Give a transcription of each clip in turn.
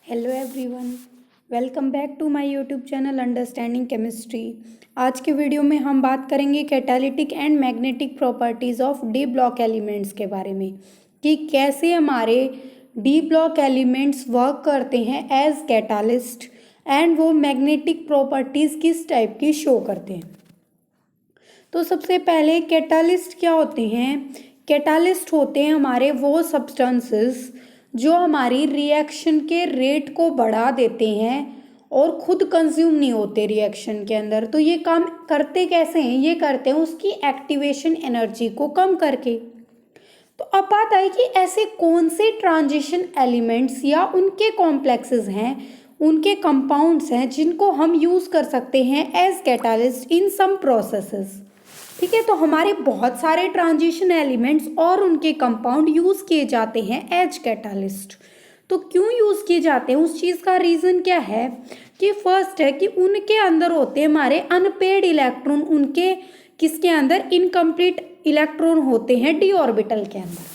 Hello everyone, welcome back to my YouTube channel understanding chemistry. आज के video में हम बात करेंगे catalytic and magnetic properties of D block elements के बारे में कि कैसे हमारे डी ब्लॉक एलिमेंट्स वर्क करते हैं एज कैटालिस्ट एंड वो मैग्नेटिक प्रॉपर्टीज़ किस टाइप की शो करते हैं। तो सबसे पहले कैटालिस्ट क्या होते हैं? कैटालिस्ट होते हैं हमारे वो सब्सटेंसेस जो हमारी रिएक्शन के रेट को बढ़ा देते हैं और खुद कंज्यूम नहीं होते रिएक्शन के अंदर। तो ये काम करते कैसे हैं? ये करते हैं उसकी एक्टिवेशन एनर्जी को कम करके। तो अब बात आई कि ऐसे कौन से ट्रांजिशन एलिमेंट्स या उनके कॉम्प्लेक्सेस हैं, उनके कंपाउंड्स हैं जिनको हम यूज़ कर सकते हैं as catalyst in some processes. ठीक है, तो हमारे बहुत सारे ट्रांजिशन एलिमेंट्स और उनके कंपाउंड यूज़ किए जाते हैं एज कैटालिस्ट। तो क्यों यूज़ किए जाते हैं, उस चीज़ का रीज़न क्या है कि फर्स्ट है कि उनके अंदर होते हैं हमारे अनपेड इलेक्ट्रॉन, उनके किसके अंदर इनकम्प्लीट इलेक्ट्रॉन होते हैं डी ऑर्बिटल के अंदर।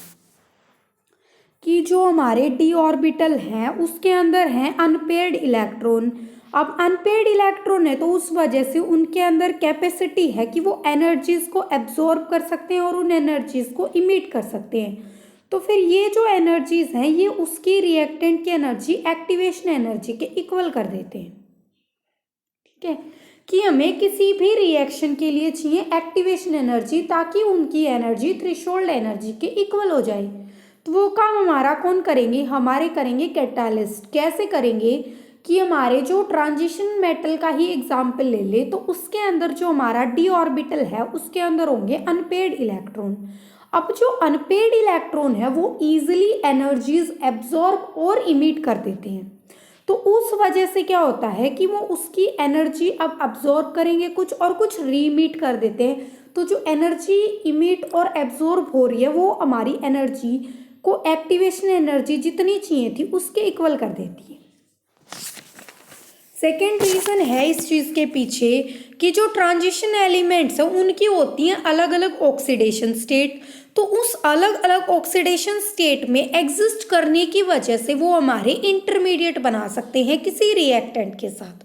कि जो हमारे डी ऑर्बिटल हैं उसके अंदर हैं अनपेड इलेक्ट्रॉन। अब अनपेड इलेक्ट्रॉन है तो उस वजह से उनके अंदर कैपेसिटी है कि वो एनर्जीज को एब्जॉर्ब कर सकते हैं और उन एनर्जीज को इमिट कर सकते हैं। तो फिर ये जो एनर्जीज हैं ये उसकी रिएक्टेंट की एनर्जी, एक्टिवेशन एनर्जी के इक्वल कर देते हैं। ठीक है, कि हमें किसी भी रिएक्शन के लिए चाहिए एक्टिवेशन एनर्जी ताकि उनकी एनर्जी थ्रेशोल्ड एनर्जी के इक्वल हो जाए। तो वो काम हमारा कौन करेंगे? हमारे करेंगे कैटालिस्ट। कैसे करेंगे कि हमारे जो ट्रांजिशन मेटल का ही एग्जाम्पल ले ले तो उसके अंदर जो हमारा डी ऑर्बिटल है उसके अंदर होंगे अनपेड इलेक्ट्रॉन। अब जो अनपेड इलेक्ट्रॉन है वो इजीली एनर्जीज एब्जॉर्ब और इमिट कर देते हैं। तो उस वजह से क्या होता है कि वो उसकी एनर्जी अब अब्जॉर्ब करेंगे कुछ और कुछ रीमिट कर देते हैं। तो जो एनर्जी इमिट और एब्जॉर्ब हो रही है वो हमारी एनर्जी को, एक्टिवेशन एनर्जी जितनी चाहिए थी उसके इक्वल कर देती है। सेकेंड रीज़न है इस चीज़ के पीछे कि जो ट्रांजिशन एलिमेंट्स हैं उनकी होती हैं अलग अलग ऑक्सीडेशन स्टेट। तो उस अलग अलग ऑक्सीडेशन स्टेट में एग्जिस्ट करने की वजह से वो हमारे इंटरमीडिएट बना सकते हैं किसी रिएक्टेंट के साथ।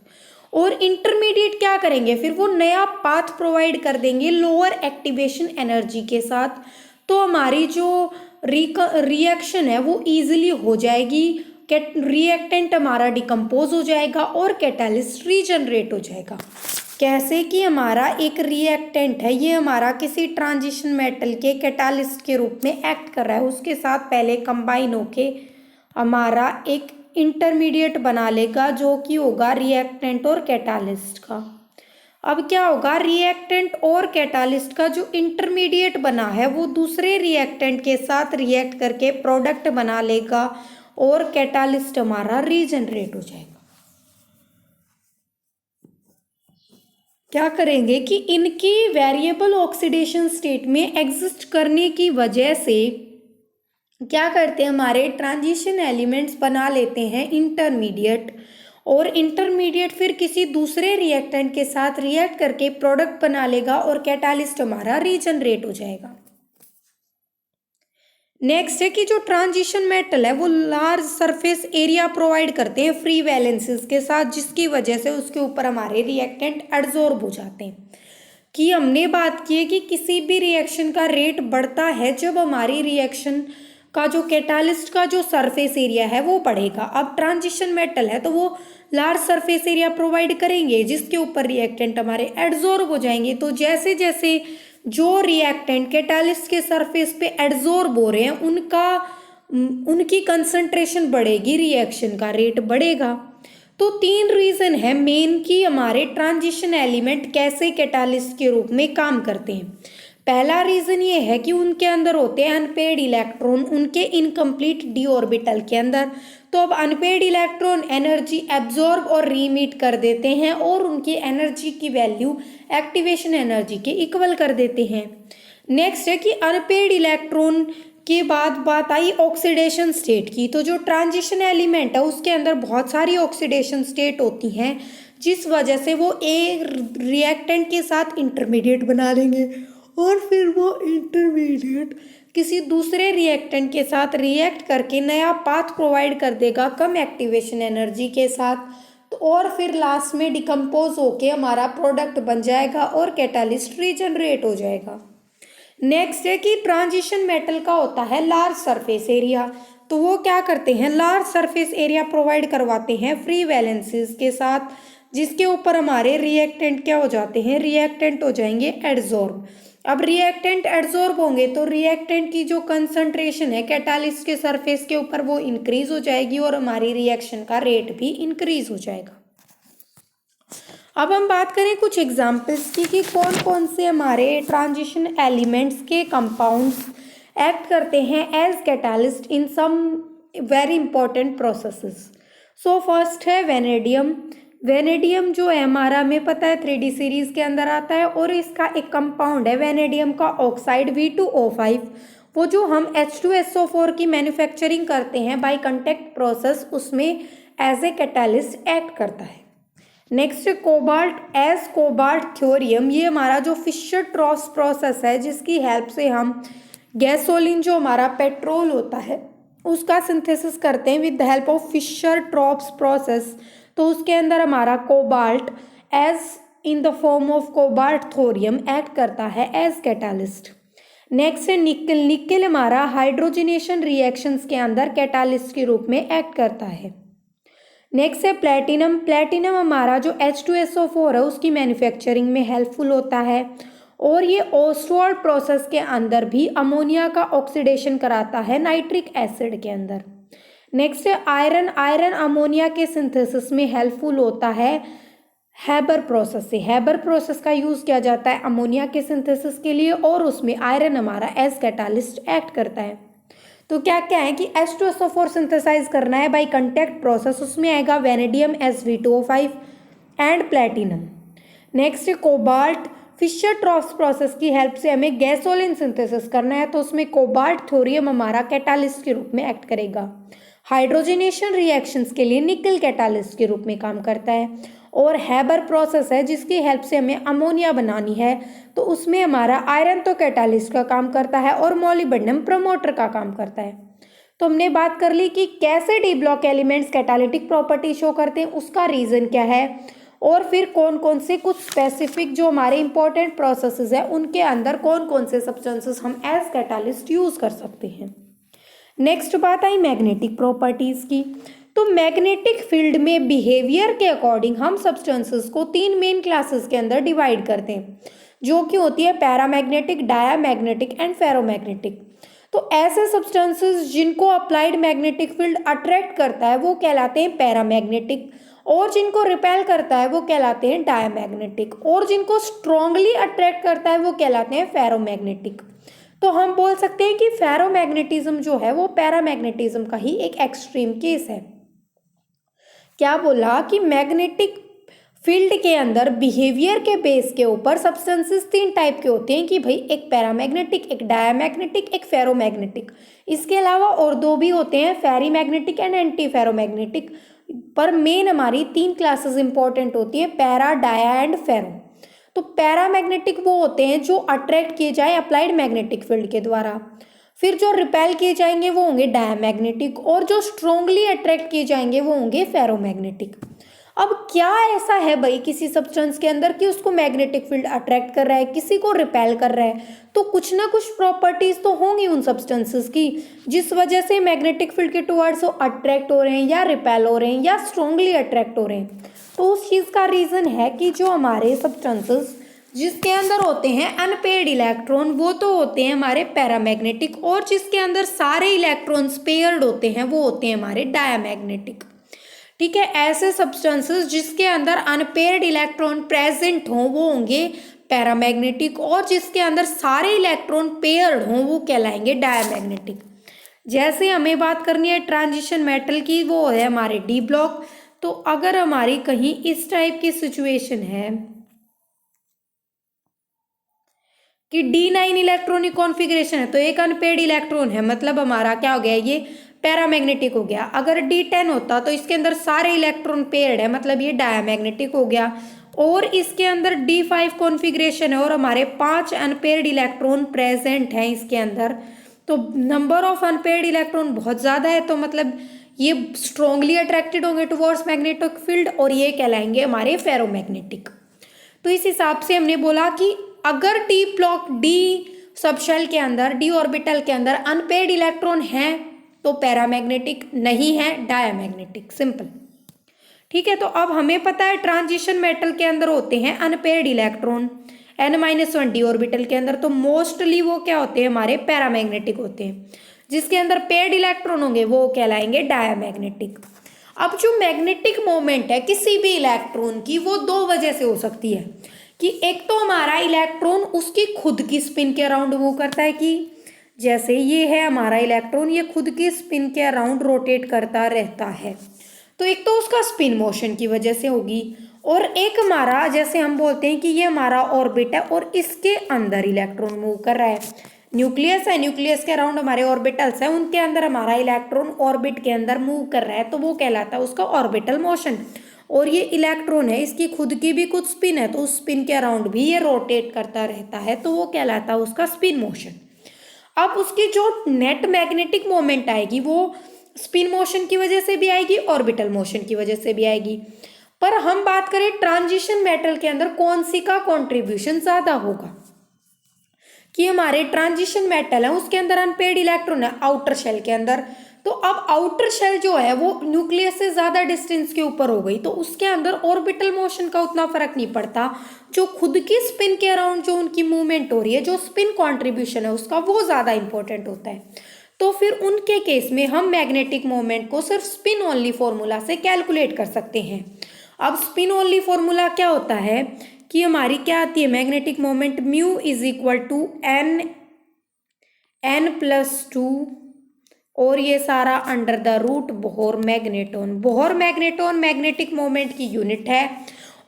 और इंटरमीडिएट क्या करेंगे? फिर वो नया पाथ प्रोवाइड कर देंगे लोअर एक्टिवेशन एनर्जी के साथ। तो हमारी जो रिएक्शन है वो ईजिली हो जाएगी, रिएक्टेंट हमारा डिकम्पोज हो जाएगा और कैटालिस्ट रीजनरेट हो जाएगा। कैसे कि हमारा एक रिएक्टेंट है, ये हमारा किसी ट्रांजिशन मेटल के कैटालिस्ट के रूप में एक्ट कर रहा है, उसके साथ पहले कंबाइन होके हमारा एक इंटरमीडिएट बना लेगा जो कि होगा रिएक्टेंट और कैटालिस्ट का। अब क्या होगा? रिएक्टेंट और कैटालिस्ट का जो इंटरमीडिएट बना है वो दूसरे रिएक्टेंट के साथ रिएक्ट करके प्रोडक्ट बना लेगा और कैटालिस्ट हमारा रीजनरेट हो जाएगा। क्या करेंगे कि इनकी वेरिएबल ऑक्सीडेशन स्टेट में एग्जिस्ट करने की वजह से क्या करते हैं, हमारे ट्रांजिशन एलिमेंट्स बना लेते हैं इंटरमीडिएट, और इंटरमीडिएट फिर किसी दूसरे रिएक्टेंट के साथ रिएक्ट करके प्रोडक्ट बना लेगा और कैटालिस्ट हमारा रीजनरेट हो जाएगा। नेक्स्ट है कि जो ट्रांजिशन मेटल है वो लार्ज सरफेस एरिया प्रोवाइड करते हैं फ्री वैलेंसेस के साथ, जिसकी वजह से उसके ऊपर हमारे रिएक्टेंट एब्जॉर्ब हो जाते हैं। कि हमने बात की है कि किसी भी रिएक्शन का रेट बढ़ता है जब हमारी रिएक्शन का जो कैटालिस्ट का जो सरफेस एरिया है वो बढ़ेगा। अब ट्रांजिशन मेटल है तो वो लार्ज सरफेस एरिया प्रोवाइड करेंगे जिसके ऊपर रिएक्टेंट हमारे एब्जॉर्ब हो जाएंगे। तो जैसे जैसे जो रिएक्टेंट कैटालिस्ट के सरफेस पे एब्जॉर्ब हो रहे हैं उनकी कंसंट्रेशन बढ़ेगी, रिएक्शन का रेट बढ़ेगा। तो तीन रीज़न है मेन कि हमारे ट्रांजिशन एलिमेंट कैसे कैटालिस्ट के रूप में काम करते हैं। पहला रीज़न ये है कि उनके अंदर होते हैं अनपेड इलेक्ट्रॉन उनके इनकम्प्लीट डी ऑर्बिटल के अंदर। तो अब अनपेड इलेक्ट्रॉन एनर्जी एब्जॉर्ब और रीमिट कर देते हैं और उनकी एनर्जी की वैल्यू एक्टिवेशन एनर्जी के इक्वल कर देते हैं। नेक्स्ट है कि अनपेड इलेक्ट्रॉन के बाद बात आई ऑक्सीडेशन स्टेट की। तो जो ट्रांजिशन एलिमेंट है उसके अंदर बहुत सारी ऑक्सीडेशन स्टेट होती हैं जिस वजह से वो एक रिएक्टेंट के साथ इंटरमीडिएट बना लेंगे और फिर वो इंटरमीडिएट किसी दूसरे रिएक्टेंट के साथ रिएक्ट करके नया पाथ प्रोवाइड कर देगा कम एक्टिवेशन एनर्जी के साथ, तो और फिर लास्ट में डिकम्पोज होके हमारा प्रोडक्ट बन जाएगा और कैटालिस्ट रीजनरेट हो जाएगा। नेक्स्ट है कि ट्रांजिशन मेटल का होता है लार्ज सरफेस एरिया। तो वो क्या करते हैं, लार्ज सरफेस एरिया प्रोवाइड करवाते हैं फ्री वैलेंसीज के साथ, जिसके ऊपर हमारे रिएक्टेंट क्या हो जाते हैं, रिएक्टेंट हो जाएंगे एडजॉर्ब। अब रिएक्टेंट एडजॉर्ब होंगे तो रिएक्टेंट की जो कंसंट्रेशन है कैटालिस्ट के सरफेस के ऊपर वो इंक्रीज हो जाएगी और हमारी रिएक्शन का रेट भी इंक्रीज हो जाएगा। अब हम बात करें कुछ एग्जाम्पल्स की कि कौन कौन से हमारे ट्रांजिशन एलिमेंट्स के कंपाउंड्स एक्ट करते हैं as catalyst in some very important processes. So first है वेनेडियम। वेनेडियम जो है हमारा हमें पता है 3D सीरीज के अंदर आता है और इसका एक कंपाउंड है वेनेडियम का ऑक्साइड V2O5। वो जो हम H2SO4 की मैन्युफैक्चरिंग करते हैं बाय कंटेक्ट प्रोसेस, उसमें एज ए कैटालिस्ट एक्ट करता है। Next cobalt as cobalt thorium. ये हमारा जो फिशर ट्रॉप्स प्रोसेस है जिसकी हेल्प से हम गैसोलीन जो हमारा पेट्रोल होता है उसका सिंथेसिस करते हैं with the help of Fischer Tropsch process. तो उसके अंदर हमारा cobalt as in the form of cobalt thorium act करता है एज कैटालिस्ट। नेक्स्ट है निकल। निकल हमारा हाइड्रोजनेशन रिएक्शंस के अंदर कैटालिस्ट के रूप में एक्ट करता है। नेक्स्ट है प्लेटिनम। प्लेटिनम हमारा जो H2SO4 है उसकी मैन्युफैक्चरिंग में हेल्पफुल होता है और ये ओस्टवाल्ड प्रोसेस के अंदर भी अमोनिया का ऑक्सीडेशन कराता है नाइट्रिक एसिड के अंदर। नेक्स्ट है आयरन। आयरन अमोनिया के सिंथेसिस में हेल्पफुल होता है हैबर प्रोसेस से। हैबर प्रोसेस का यूज़ किया जाता है अमोनिया के सिंथेसिस के लिए और उसमें आयरन हमारा एज कैटालिस्ट एक्ट करता है। तो क्या क्या है कि H2SO4 सिंथेसाइज करना है बाय कंटेक्ट प्रोसेस, उसमें आएगा vanadium SV2O5 and platinum. Next cobalt. Fischer Tropsch process की हेल्प से हमें गैसोलीन सिंथेसिस करना है तो उसमें कोबाल्ट थोरियम हमारा कैटालिस्ट के रूप में एक्ट करेगा। हाइड्रोजनेशन रिएक्शंस के लिए निकल कैटालिस्ट के रूप में काम करता है और हैबर प्रोसेस है जिसकी हेल्प से हमें अमोनिया बनानी है तो उसमें हमारा आयरन तो कैटालिस्ट का काम करता है और मोलिब्डेनम प्रमोटर का काम करता है। तो हमने बात कर ली कि कैसे D block elements catalytic property show करते हैं, उसका रीज़न क्या है और फिर कौन कौन से कुछ स्पेसिफिक जो हमारे इंपॉर्टेंट प्रोसेसेस है उनके अंदर कौन कौन से सब्सटेंसेस हम एज कैटालिस्ट यूज़ कर सकते हैं। नेक्स्ट बात आई मैग्नेटिक प्रॉपर्टीज़ की। तो मैग्नेटिक फील्ड में बिहेवियर के अकॉर्डिंग हम सब्सटेंसेस को 3 मेन क्लासेस के अंदर डिवाइड करते हैं जो कि होती है पैरामैग्नेटिक, डायामैग्नेटिक एंड फेरोमैग्नेटिक। तो ऐसे सब्सटेंसेस जिनको अप्लाइड मैग्नेटिक फील्ड अट्रैक्ट करता है वो कहलाते हैं पैरामैग्नेटिक और जिनको रिपेल करता है वो कहलाते हैं डायामैग्नेटिक और जिनको स्ट्रांगली अट्रैक्ट करता है वो कहलाते हैं फेरोमैग्नेटिक। तो हम बोल सकते हैं कि फेरोमैग्नेटिज्म जो है वो पैरामैग्नेटिज्म का ही एक एक्सट्रीम केस है। क्या बोला कि मैग्नेटिक फील्ड के अंदर बिहेवियर के बेस के ऊपर सब्सटेंसेस 3 टाइप के होते हैं कि भाई एक पैरामैग्नेटिक, एक डायामैग्नेटिक, एक फेरोमैग्नेटिक। इसके अलावा और 2 भी होते हैं फेरी मैग्नेटिक एंड एंटी फेरोमैग्नेटिक, पर मेन हमारी 3 क्लासेस इंपॉर्टेंट होती है पैरा, डाया एंड फेरो। तो पैरामैग्नेटिक वो होते हैं जो अट्रैक्ट किए जाए अप्लाइड मैग्नेटिक फील्ड के द्वारा, फिर जो रिपेल किए जाएंगे वो होंगे डायामैग्नेटिक और जो स्ट्रांगली अट्रैक्ट किए जाएंगे वो होंगे फेरोमैग्नेटिक। अब क्या ऐसा है भाई किसी सब्सटेंस के अंदर कि उसको मैग्नेटिक फील्ड अट्रैक्ट कर रहा है, किसी को रिपेल कर रहा है, तो कुछ ना कुछ प्रॉपर्टीज तो होंगी उन सब्सटेंसेस की जिस वजह से मैग्नेटिक फील्ड के टुवर्ड्स वो अट्रैक्ट हो रहे हैं या रिपेल हो रहे हैं या स्ट्रांगली अट्रैक्ट हो रहे हैं। तो उस चीज़ का रीज़न है कि जो हमारे सब्सटेंसेस जिसके अंदर होते हैं अनपेयर्ड इलेक्ट्रॉन वो तो होते हैं हमारे पैरामैग्नेटिक और जिसके अंदर सारे इलेक्ट्रॉन्स पेयर्ड होते हैं वो होते हैं हमारे डायामैग्नेटिक। ठीक है, ऐसे सब्सटेंसेस जिसके अंदर अनपेयर्ड इलेक्ट्रॉन प्रेजेंट हों वो होंगे पैरामैग्नेटिक और जिसके अंदर सारे इलेक्ट्रॉन पेयर्ड हों वो कहलाएंगे डायामैग्नेटिक। जैसे हमें बात करनी है ट्रांजिशन मेटल की, वो है हमारे डी ब्लॉक। तो अगर हमारी कहीं इस टाइप की सिचुएशन है कि D9 इलेक्ट्रॉनिक कॉन्फ़िगरेशन है तो एक अनपेयर्ड इलेक्ट्रॉन है, मतलब हमारा क्या हो गया, ये पैरामैग्नेटिक हो गया। अगर D10 होता तो इसके अंदर सारे इलेक्ट्रॉन पेयर्ड है, मतलब ये डायामैग्नेटिक हो गया। और इसके अंदर D5 कॉन्फ़िगरेशन है और हमारे 5 अनपेयर्ड इलेक्ट्रॉन प्रेजेंट हैं इसके अंदर, तो नंबर ऑफ अनपेयर्ड इलेक्ट्रॉन बहुत ज़्यादा है, तो मतलब ये स्ट्रॉन्गली अट्रैक्टेड होंगे टुवर्ड्स मैग्नेटिक फील्ड और ये कहलाएंगे हमारे फेरोमैग्नेटिक। तो इस हिसाब से हमने बोला कि अगर डी सबशेल के अंदर, डी ऑर्बिटल के अंदर अनपेयर्ड इलेक्ट्रॉन हैं तो पैरामैग्नेटिक, नहीं है डायामैग्नेटिक, सिंपल। ठीक है, तो अब हमें पता है ट्रांजिशन मेटल के अंदर होते हैं unpaired electron n-1 D orbital के अंदर, तो मोस्टली वो क्या होते हैं हमारे पैरामैग्नेटिक होते हैं। जिसके अंदर पेयर्ड इलेक्ट्रॉन होंगे वो कहलाएंगे डायामैग्नेटिक। अब जो मैग्नेटिक मोमेंट है किसी भी इलेक्ट्रॉन की वो दो वजह से हो सकती है, कि एक तो हमारा इलेक्ट्रॉन उसकी खुद की स्पिन के अराउंड मूव करता है, कि जैसे ये है हमारा इलेक्ट्रॉन, ये खुद की स्पिन के अराउंड रोटेट करता रहता है, तो एक तो उसका स्पिन मोशन की वजह से होगी, और एक हमारा जैसे हम बोलते हैं कि ये हमारा ऑर्बिट है और इसके अंदर इलेक्ट्रॉन मूव कर रहा है, न्यूक्लियस है, न्यूक्लियस के अराउंड हमारे ऑर्बिटल्स हैं, उनके अंदर हमारा इलेक्ट्रॉन ऑर्बिट के अंदर मूव कर रहा है, तो वो कहलाता है उसका ऑर्बिटल मोशन। और ये इलेक्ट्रॉन है, इसकी खुद की भी कुछ स्पिन है, तो उस स्पिन के अराउंड भी ये रोटेट करता रहता है, तो वो कहलाता है उसका स्पिन मोशन। अब उसकी जो नेट मैग्नेटिक मोमेंट आएगी वो स्पिन मोशन की वजह से भी आएगी, ऑर्बिटल मोशन की वजह से भी आएगी। पर हम बात करें ट्रांजिशन मेटल के अंदर कौन सी का कॉन्ट्रीब्यूशन ज़्यादा होगा, कि हमारे ट्रांजिशन मेटल है उसके अंदर अनपेयर्ड इलेक्ट्रॉन है आउटर शेल के अंदर, तो अब आउटर शेल जो है वो न्यूक्लियस से ज़्यादा डिस्टेंस के ऊपर हो गई, तो उसके अंदर ऑर्बिटल मोशन का उतना फर्क नहीं पड़ता, जो खुद की स्पिन के अराउंड जो उनकी मूवमेंट हो रही है, जो स्पिन कॉन्ट्रीब्यूशन है उसका, वो ज़्यादा इंपॉर्टेंट होता है। तो फिर उनके केस में हम मैग्नेटिक मोमेंट को सिर्फ स्पिन ओनली फॉर्मूला से कैलकुलेट कर सकते हैं। अब स्पिन ओनली फॉर्मूला क्या होता है कि हमारी क्या आती है magnetic moment, mu is equal to n+2 और ये सारा under the root Bohr magneton. Bohr magneton magnetic moment की यूनिट है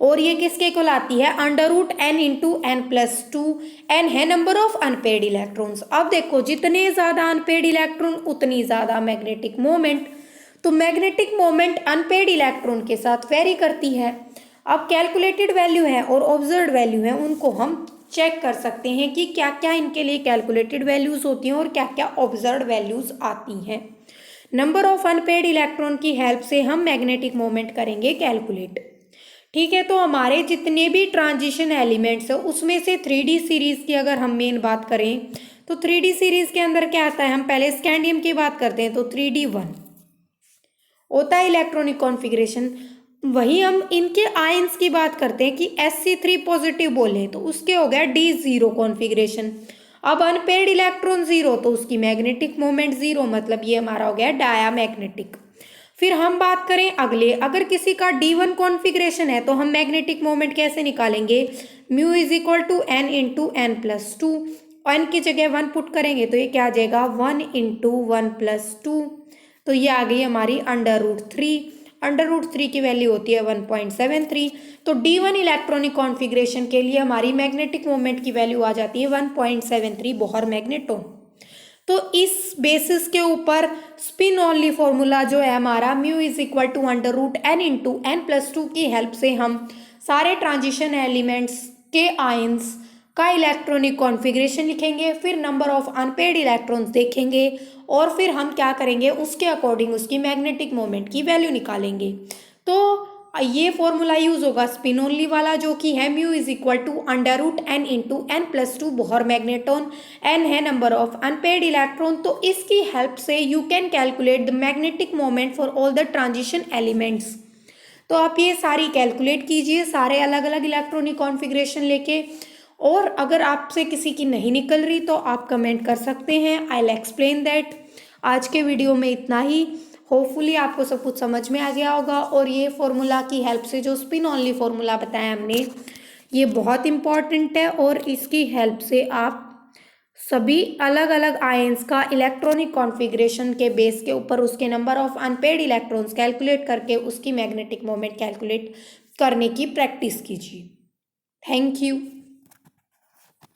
और ये किसके इक्वल आती है, under root n into n+2। n है नंबर ऑफ अनपेयर्ड इलेक्ट्रॉन्स। अब देखो जितने ज़्यादा अनपेयर्ड इलेक्ट्रॉन उतनी ज़्यादा मैग्नेटिक मोमेंट, तो मैग्नेटिक मोमेंट अनपेयर्ड इलेक्ट्रॉन के साथ वेरी करती है। अब कैलकुलेटेड वैल्यू है और ऑब्जर्व्ड वैल्यू है, उनको हम चेक कर सकते हैं कि क्या क्या इनके लिए कैलकुलेटेड वैल्यूज़ होती हैं और क्या क्या ऑब्जर्व्ड वैल्यूज़ आती हैं। नंबर ऑफ अनपेयर्ड इलेक्ट्रॉन की हेल्प से हम मैग्नेटिक मोमेंट करेंगे कैलकुलेट। ठीक है, तो हमारे जितने भी ट्रांजिशन एलिमेंट्स है उसमें से 3D सीरीज़ की अगर हम मेन बात करें तो 3D सीरीज़ के अंदर क्या आता है, हम पहले स्कैंडियम की बात करते हैं, तो 3D1 होता है इलेक्ट्रॉनिक कॉन्फ़िगरेशन। वही हम इनके आयंस की बात करते हैं कि Sc3 पॉजिटिव बोले तो उसके हो गया D0 कॉन्फ़िगरेशन। अब अनपेयर्ड इलेक्ट्रॉन 0 तो उसकी मैग्नेटिक मोमेंट 0, मतलब ये हमारा हो गया डायामैग्नेटिक। फिर हम बात करें अगले, अगर किसी का D1 कॉन्फ़िगरेशन है तो हम मैग्नेटिक मोमेंट कैसे निकालेंगे, mu is equal to n into n+2, n की जगह 1 पुट करेंगे तो ये क्या आ जाएगा 1 इंटू 1+2, तो ये आ गई हमारी अंडर रूट 3। अंडर रूट 3 की वैल्यू होती है 1.73, तो D1 इलेक्ट्रॉनिक कॉन्फ़िगरेशन के लिए हमारी मैग्नेटिक मोमेंट की वैल्यू आ जाती है 1.73 बोहर मैग्नेटोन। तो इस बेसिस के ऊपर स्पिन ओनली फॉर्मूला जो है हमारा mu is equal to under root n into n+2 की हेल्प से हम सारे ट्रांजिशन एलिमेंट्स के आयंस का इलेक्ट्रॉनिक कॉन्फ़िगरेशन लिखेंगे, फिर नंबर ऑफ अनपेयर्ड इलेक्ट्रॉन्स देखेंगे और फिर हम क्या करेंगे उसके अकॉर्डिंग उसकी मैग्नेटिक मोमेंट की वैल्यू निकालेंगे। तो ये फॉर्मूला यूज होगा स्पिन ओनली वाला, जो कि है mu is equal to under root n into n+2 Bohr magneton. n है नंबर ऑफ अनपेयर्ड इलेक्ट्रॉन, तो इसकी हेल्प से you can calculate the magnetic moment for all the transition elements. तो आप ये सारी कैलकुलेट कीजिए सारे अलग अलग इलेक्ट्रॉनिक कॉन्फ़िगरेशन लेके, और अगर आपसे किसी की नहीं निकल रही तो आप कमेंट कर सकते हैं, आई विल एक्सप्लेन दैट। आज के वीडियो में इतना ही, होपफुली आपको सब कुछ समझ में आ गया होगा। और ये फॉर्मूला की हेल्प से जो स्पिन ओनली फॉर्मूला बताया हमने, ये बहुत इंपॉर्टेंट है और इसकी हेल्प से आप सभी अलग अलग आयंस का इलेक्ट्रॉनिक कॉन्फ़िगरेशन के बेस के ऊपर उसके number of unpaired electrons calculate करके उसकी मैग्नेटिक मोमेंट कैलकुलेट करने की प्रैक्टिस कीजिए। Thank you.